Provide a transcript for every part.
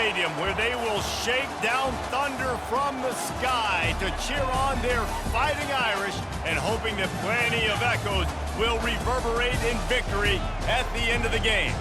Stadium, where they will shake down thunder from the sky to cheer on their Fighting Irish, and hoping that plenty of echoes will reverberate in victory at the end of the game.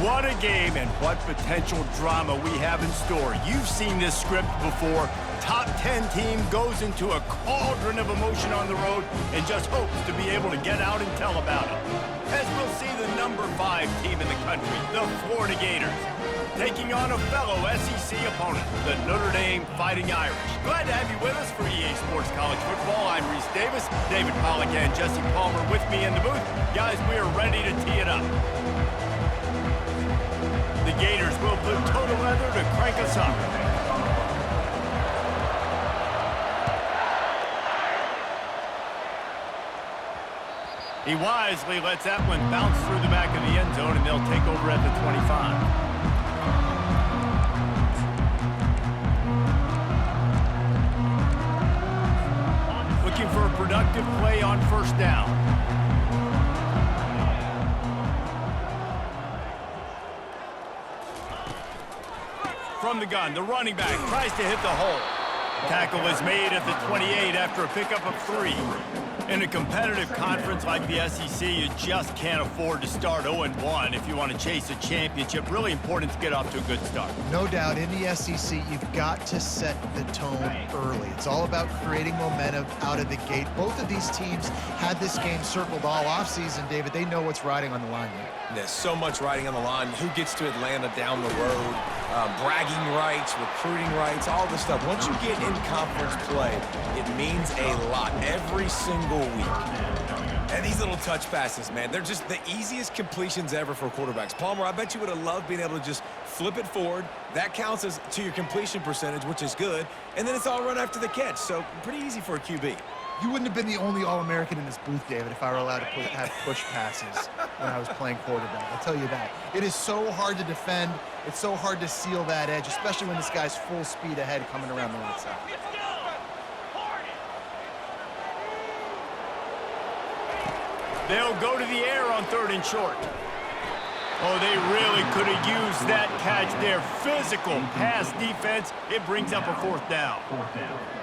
What a game, and what potential drama we have in store. You've seen this script before. Top 10 team goes into a cauldron of emotion on the road and just hopes to be able to get out and tell about it. As we'll see the number 5 team in the country, the Florida Gators, taking on a fellow SEC opponent, the Notre Dame Fighting Irish. Glad to have you with us for EA Sports College Football. I'm Reese Davis, David Pollack and Jesse Palmer with me in the booth. Guys, we are ready to tee it up. The Gators will put total leather to crank us up. He wisely lets that one bounce through the back of the end zone, and they'll take over at the 25. Looking for a productive play on first down. From the gun, the running back tries to hit the hole. Tackle is made at the 28 after a pickup of 3. In a competitive conference like the SEC, you just can't afford to start 0-1 if you want to chase a championship. Really important to get off to a good start. No doubt, in the SEC, you've got to set the tone early. It's all about creating momentum out of the gate. Both of these teams had this game circled all offseason, David. They know what's riding on the line here. There's so much riding on the line. Who gets to Atlanta down the road? Bragging rights, recruiting rights, all this stuff. Once you get in conference play, it means a lot every single week. And these little touch passes, man, they're just the easiest completions ever for quarterbacks. Palmer, I bet you would have loved being able to just flip it forward. That counts as to your completion percentage, which is good. And then it's all run after the catch, so pretty easy for a QB. You wouldn't have been the only All-American in this booth, David, if I were allowed to have push passes when I was playing quarterback. I'll tell you that. It is so hard to defend. It's so hard to seal that edge, especially when this guy's full speed ahead coming around the right side. They'll go to the air on 3rd and short. Oh, they really could have used that catch there. Physical pass defense. It brings up a 4th down.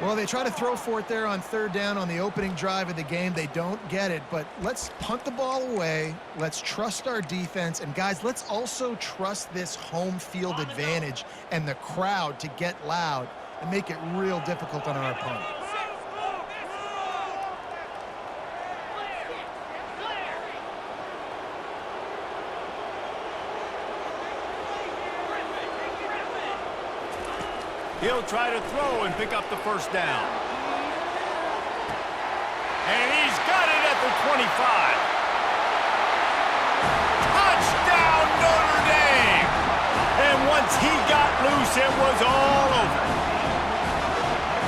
Well, they try to throw for it there on 3rd down on the opening drive of the game. They don't get it, but let's punt the ball away. Let's trust our defense. And, guys, let's also trust this home field advantage and the crowd to get loud and make it real difficult on our opponent. He'll try to throw and pick up the 1st down. And he's got it at the 25. Touchdown, Notre Dame! And once he got loose, it was all over.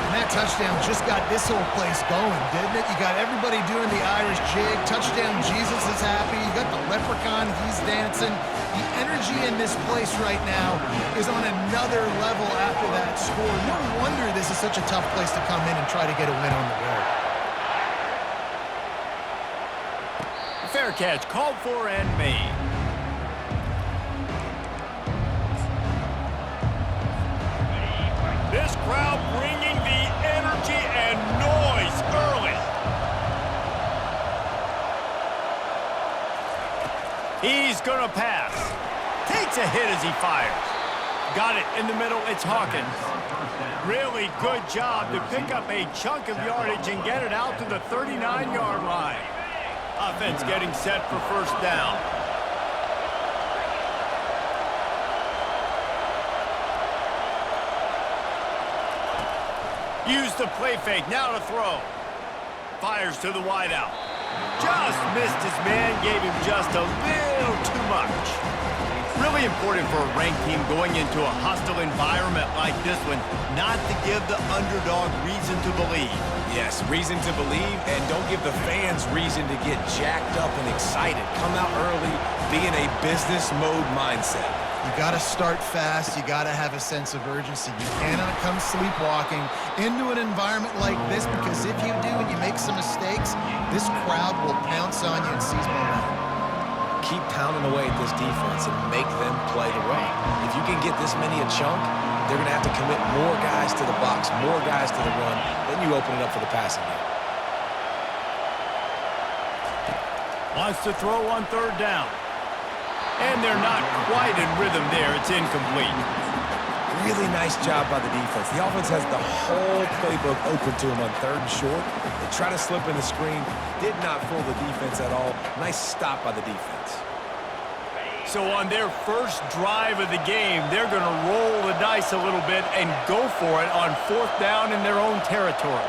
And that touchdown just got this whole place going, didn't it? You got everybody doing the Irish jig. Touchdown, Jesus is happy. You got the leprechaun, he's dancing. The energy in this place right now is on another level after that score. No wonder this is such a tough place to come in and try to get a win on the road. Fair catch, called for and made. This crowd bringing the energy and noise early. He's gonna pass. Takes a hit as he fires. Got it in the middle, it's Hawkins. Really good job to pick up a chunk of yardage and get it out to the 39-yard line. Offense getting set for 1st down. Use the play fake, now to throw. Fires to the wideout. Just missed his man, gave him just a little too much. Really important for a ranked team going into a hostile environment like this one, not to give the underdog reason to believe. Yes, reason to believe, and don't give the fans reason to get jacked up and excited. Come out early, be in a business mode mindset. You got to start fast. You got to have a sense of urgency. You cannot come sleepwalking into an environment like this, because if you do and you make some mistakes, this crowd will pounce on you and seize momentum. keep pounding away at this defense and make them play the run. If you can get this many a chunk, they're going to have to commit more guys to the box, more guys to the run. Then you open it up for the passing game. Wants to throw on third down. And they're not quite in rhythm there. It's incomplete. Really nice job by the defense. The offense has the whole playbook open to them on third and short. They try to slip in the screen. Did not fool the defense at all. Nice stop by the defense. So on their first drive of the game, they're going to roll the dice a little bit and go for it on fourth down in their own territory.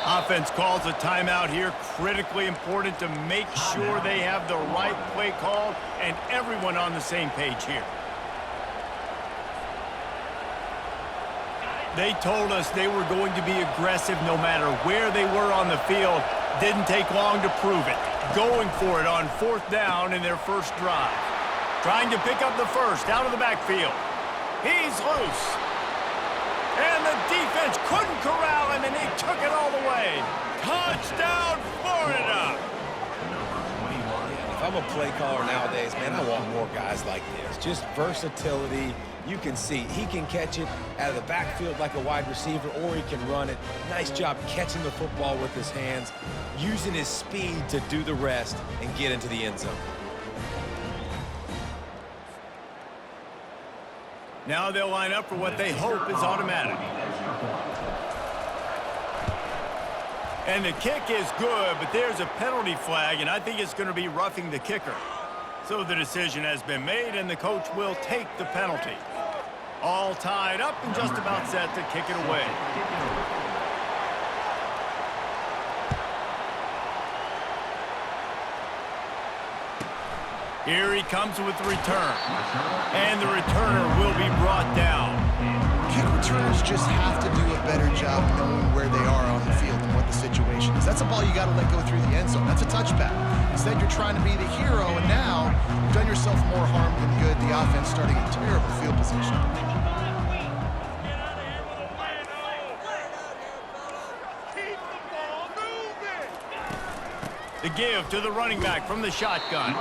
Offense calls a timeout here. Critically important to make sure they have the right play call and everyone on the same page here. They told us they were going to be aggressive no matter where they were on the field. Didn't take long to prove it. Going for it on fourth down in their first drive. Trying to pick up the first out of the backfield. He's loose. And the defense couldn't corral him, and he took it all the way. Touchdown, Florida! If I'm a play caller nowadays, man, I want more guys like this. Just versatility. You can see he can catch it out of the backfield like a wide receiver, or he can run it. Nice job catching the football with his hands, using his speed to do the rest and get into the end zone. Now they'll line up for what they hope is automatic. And the kick is good, but there's a penalty flag, and I think it's going to be roughing the kicker. So the decision has been made, and the coach will take the penalty. All tied up and just about set to kick it away. Here he comes with the return. And the returner will be brought down. Kick returners just have to do a better job knowing where they are on the field and what the situation is. That's a ball you got to let go through the end zone. That's a touchback. Instead, you're trying to be the hero, and now you've done yourself more harm than good. The offense starting in terrible field position. The give to the running back from the shotgun.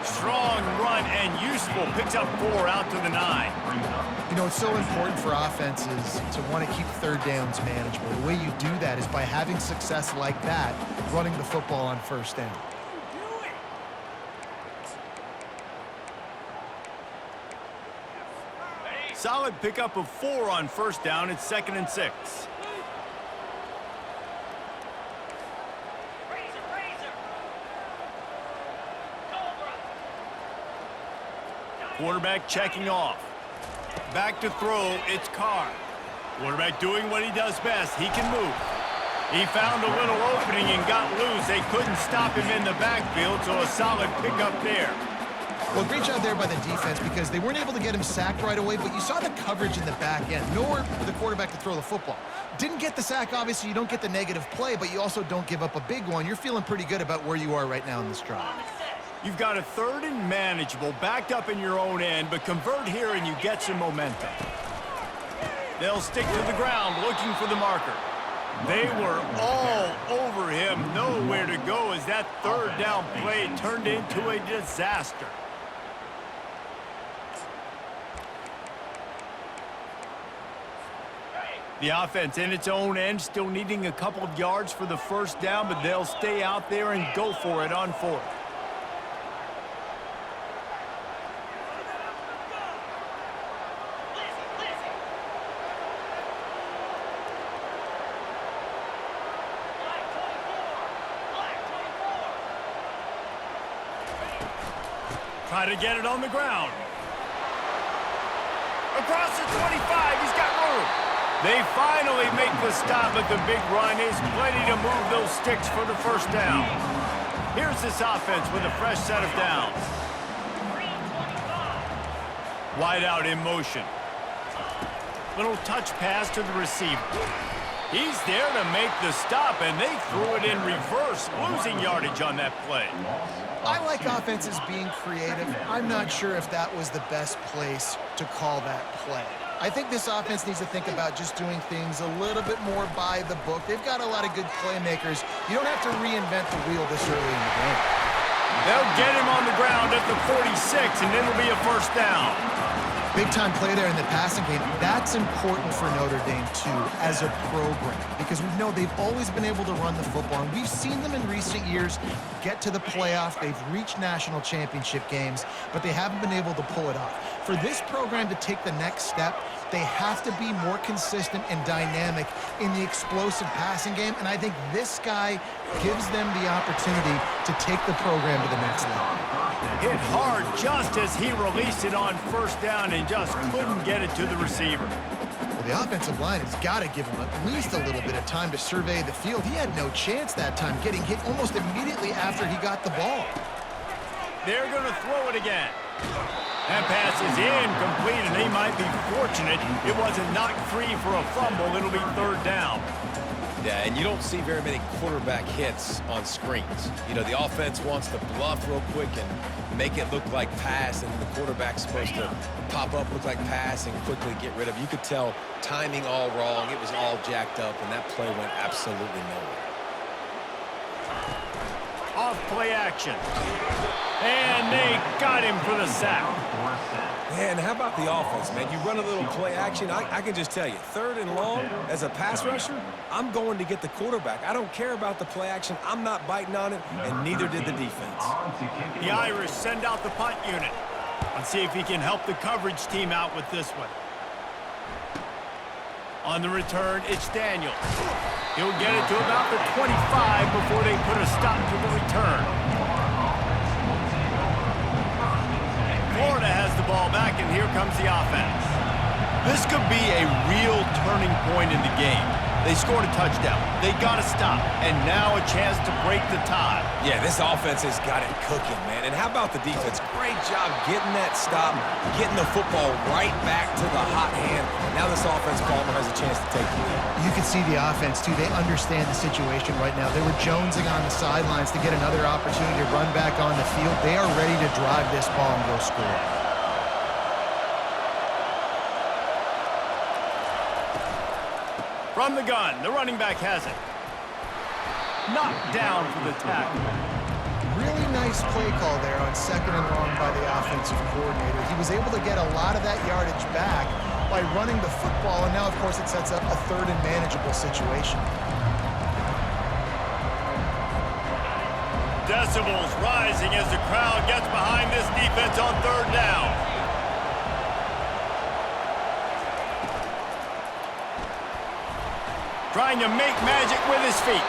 Strong run and useful. Picks up 4 out to the 9. You know, it's so important for offenses to want to keep third downs manageable. The way you do that is by having success like that, running the football on first down. Solid pickup of 4 on first down. It's 2nd and 6. Quarterback checking off. Back to throw, it's Carr. Quarterback doing what he does best. He can move. He found a little opening and got loose. They couldn't stop him in the backfield, so a solid pickup there. Well, great job there by the defense because they weren't able to get him sacked right away, but you saw the coverage in the back end. Nowhere for the quarterback to throw the football. Didn't get the sack, obviously. You don't get the negative play, but you also don't give up a big one. You're feeling pretty good about where you are right now in this drive. You've got a 3rd and manageable, backed up in your own end, but convert here and you get some momentum. They'll stick to the ground looking for the marker. They were all over him, nowhere to go as that 3rd down play turned into a disaster. The offense in its own end, still needing a couple of yards for the first down, but they'll stay out there and go for it on 4th. Try to get it on the ground. Across the 25, he's got room. They finally make the stop, but the big run is plenty to move those sticks for the first down. Here's this offense with a fresh set of downs. Wide out in motion. Little touch pass to the receiver. He's there to make the stop, and they threw it in reverse, losing yardage on that play. I like offenses being creative. I'm not sure if that was the best place to call that play. I think this offense needs to think about just doing things a little bit more by the book. They've got a lot of good playmakers. You don't have to reinvent the wheel this early in the game. They'll get him on the ground at the 46, and it'll be a first down. Big-time play there in the passing game. That's important for Notre Dame, too, as a program, because we know they've always been able to run the football, and we've seen them in recent years get to the playoff. They've reached national championship games, but they haven't been able to pull it off. For this program to take the next step, they have to be more consistent and dynamic in the explosive passing game, and I think this guy gives them the opportunity to take the program to the next level. Hit hard just as he released it on first down and just couldn't get it to the receiver. Well, the offensive line has got to give him at least a little bit of time to survey the field. He had no chance that time, getting hit almost immediately after he got the ball. They're going to throw it again. That pass is incomplete, and they might be fortunate it wasn't knocked free for a fumble. It'll be third down. Yeah, and you don't see very many quarterback hits on screens. You know, the offense wants to bluff real quick and make it look like pass, and the quarterback's supposed to pop up, look like pass, and quickly get rid of it. You could tell timing all wrong. It was all jacked up, and that play went absolutely nowhere. Off play action. And they got him for the sack. Man, how about the offense, man? You run a little play action. I can just tell you, third and long, as a pass rusher, I'm going to get the quarterback. I don't care about the play action. I'm not biting on it, and neither did the defense. The Irish send out the punt unit. Let's see if he can help the coverage team out with this one. On the return, it's Daniels. He'll get it to about the 25 before they put a stop to the return. Florida has the ball back, and here comes the offense. This could be a real turning point in the game. They scored a touchdown. They got to stop, and now a chance to break the tie. Yeah, this offense has got it cooking, man. And how about the defense? Great job getting that stop, getting the football right back to the hot hand. Now this offense, Palmer, has a chance to take the lead. You can see the offense, too. They understand the situation right now. They were jonesing on the sidelines to get another opportunity to run back on the field. They are ready to drive this ball and go score. From the gun, the running back has it. Knocked down for the tackle. Really nice play call there on second and long by the offensive coordinator. He was able to get a lot of that yardage back by running the football, and now, of course, it sets up a third and manageable situation. Decibels rising as the crowd gets behind this defense on third down. Trying to make magic with his feet.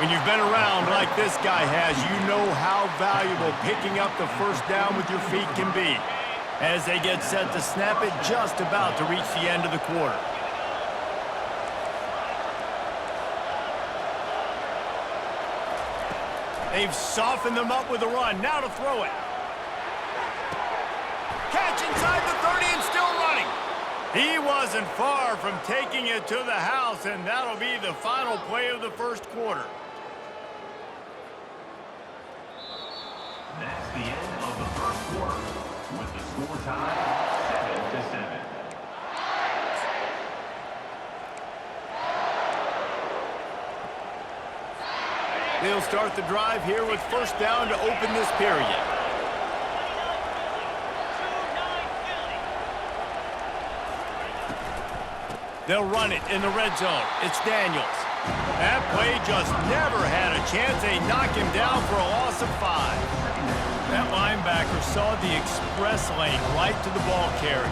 When you've been around like this guy has, you know how valuable picking up the first down with your feet can be. As they get set to snap it, just about to reach the end of the quarter. They've softened them up with a run. Now to throw it. Catch inside the 30 and still running. He wasn't far from taking it to the house, and that'll be the final play of the first quarter. That's the end of the first quarter, with the score tied 7-7. They'll start the drive here with first down to open this period. They'll run it in the red zone. It's Daniels. That play just never had a chance. They knock him down for a loss of 5. That linebacker saw the express lane right to the ball carrier.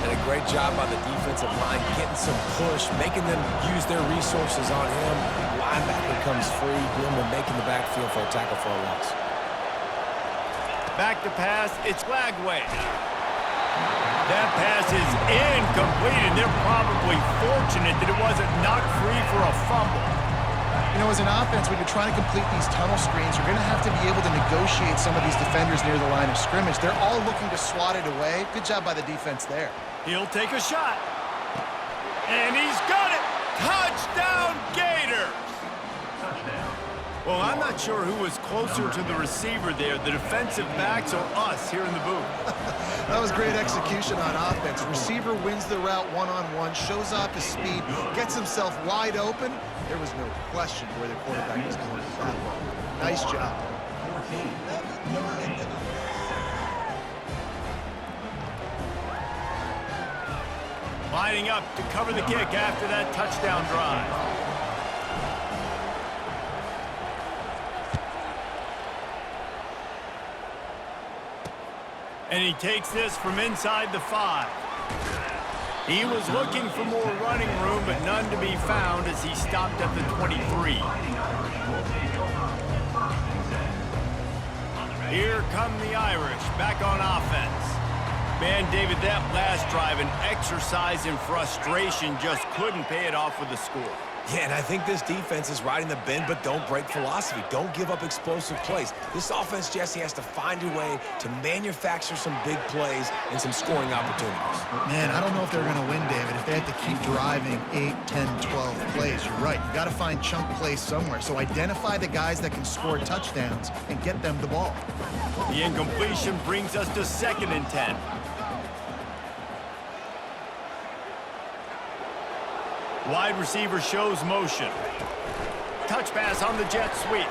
And a great job on the defensive line, getting some push, making them use their resources on him. Linebacker comes free, boom, and making the backfield for a tackle for a loss. Back to pass, it's Lagway. That pass is incomplete, and they're probably fortunate that it wasn't knocked free for a fumble. You know, as an offense, when you're trying to complete these tunnel screens, you're going to have to be able to negotiate some of these defenders near the line of scrimmage. They're all looking to swat it away. Good job by the defense there. He'll take a shot. And he's got it! Touchdown, Gators! Touchdown. Well, I'm not sure who was closer to the receiver there, the defensive backs or us here in the booth. That was great execution on offense. Receiver wins the route one-on-one, shows off his speed, gets himself wide open. There was no question where the quarterback was going with that ball. Nice job. 14. Lining up to cover the kick after that touchdown drive. And he takes this from inside the 5. He was looking for more running room, but none to be found as he stopped at the 23. Here come the Irish, back on offense. Man, David, that last drive, an exercise in frustration, just couldn't pay it off with a score. Yeah, and I think this defense is riding the bend, but don't break philosophy. Don't give up explosive plays. This offense, Jesse, has to find a way to manufacture some big plays and some scoring opportunities. Man, I don't know if they're going to win, David, if they have to keep driving 8, 10, 12 plays. You're right. You got to find chunk plays somewhere. So identify the guys that can score touchdowns and get them the ball. The incompletion brings us to 2nd and 10. Wide receiver shows motion. Touch pass on the jet sweep.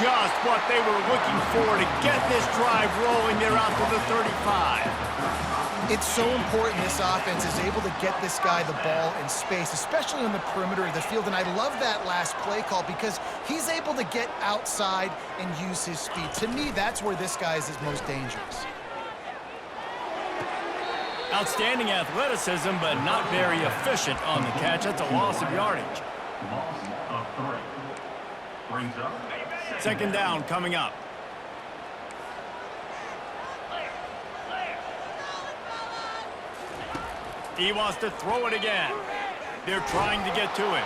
Just what they were looking for to get this drive rolling. They're out to the 35. It's so important this offense is able to get this guy the ball in space, especially on the perimeter of the field. And I love that last play call because he's able to get outside and use his speed. To me, that's where this guy is his most dangerous. Outstanding athleticism, but not very efficient on the catch. That's a loss of yardage. Loss of 3. Brings up 2nd down coming up. He wants to throw it again. They're trying to get to it.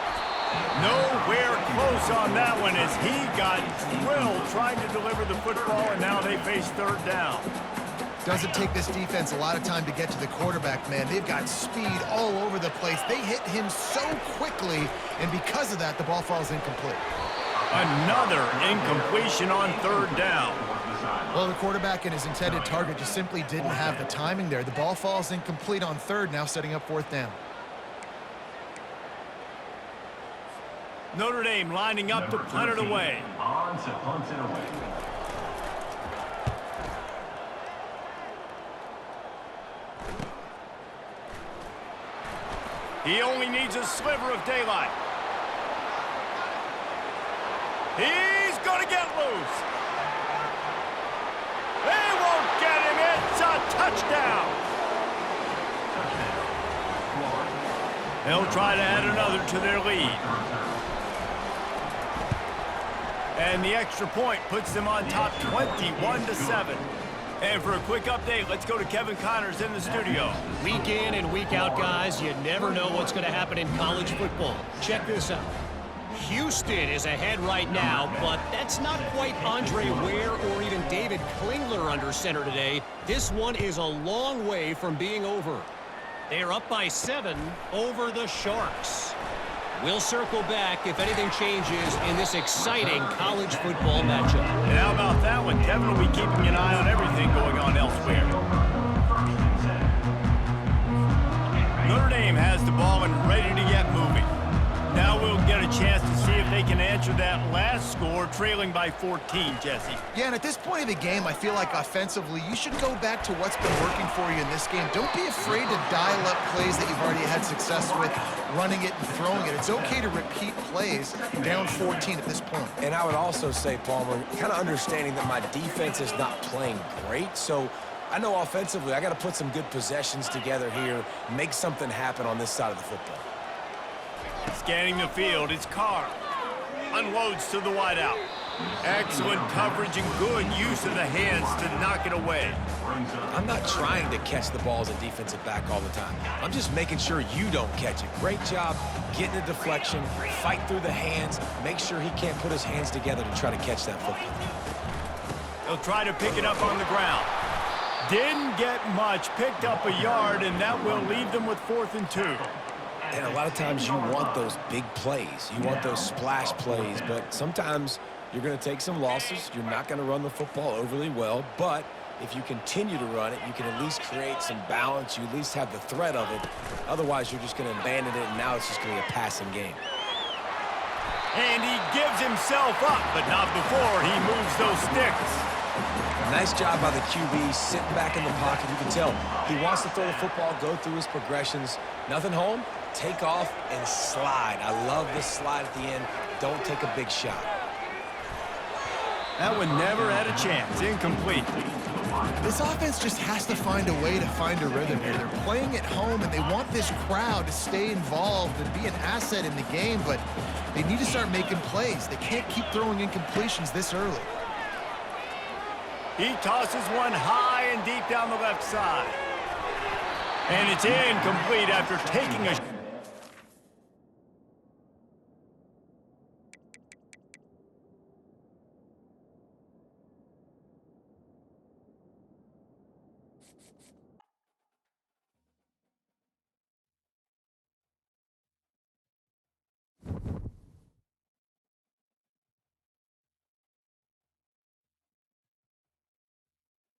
Nowhere close on that one as he got drilled trying to deliver the football, and now they face 3rd down. Doesn't take this defense a lot of time to get to the quarterback, man. They've got speed all over the place. They hit him so quickly, and because of that, the ball falls incomplete. Another incompletion on 3rd down. Well, the quarterback and his intended target just simply didn't have the timing there. The ball falls incomplete on 3rd, now setting up 4th down. Notre Dame lining up to punt it away. On to punt it away. He only needs a sliver of daylight. He's going to get loose. They won't get him. It's a touchdown. They'll try to add another to their lead. And the extra point puts them on top 21-7. And for a quick update, let's go to Kevin Connors in the studio. Week in and week out, guys, you never know what's going to happen in college football. Check this out. Houston is ahead right now, but that's not quite Andre Ware or even David Klingler under center today. This one is a long way from being over. They're up by 7 over the Sharks. We'll circle back if anything changes in this exciting college football matchup. And how about that one? Kevin will be keeping an eye on everything going on elsewhere. Notre Dame has the ball and ready to get moving. Now we'll get a chance to see if they can answer that last score, trailing by 14, Jesse. Yeah, and at this point of the game, I feel like offensively, you should go back to what's been working for you in this game. Don't be afraid to dial up plays that you've already had success with, running it and throwing it. It's okay to repeat plays down 14 at this point. And I would also say, Palmer, kind of understanding that my defense is not playing great, so I know offensively I got to put some good possessions together here, make something happen on this side of the football. Scanning the field, it's Carr. Unloads to the wideout. Excellent coverage and good use of the hands to knock it away. I'm not trying to catch the ball as a defensive back all the time. I'm just making sure you don't catch it. Great job getting a deflection, fight through the hands, make sure he can't put his hands together to try to catch that football. He'll try to pick it up on the ground. Didn't get much, picked up a yard, and that will leave them with 4th and 2. And a lot of times you want those big plays. You want those splash plays, but sometimes you're going to take some losses. You're not going to run the football overly well, but if you continue to run it, you can at least create some balance. You at least have the threat of it. Otherwise, you're just going to abandon it, and now it's just going to be a passing game. And he gives himself up, but not before he moves those sticks. Nice job by the QB, sitting back in the pocket. You can tell he wants to throw the football, go through his progressions. Nothing home, take off and slide. I love this slide at the end. Don't take a big shot. That one never had a chance. Incomplete. This offense just has to find a way to find a rhythm here. They're playing at home, and they want this crowd to stay involved and be an asset in the game, but they need to start making plays. They can't keep throwing incompletions this early. He tosses one high and deep down the left side. And it's incomplete after taking a...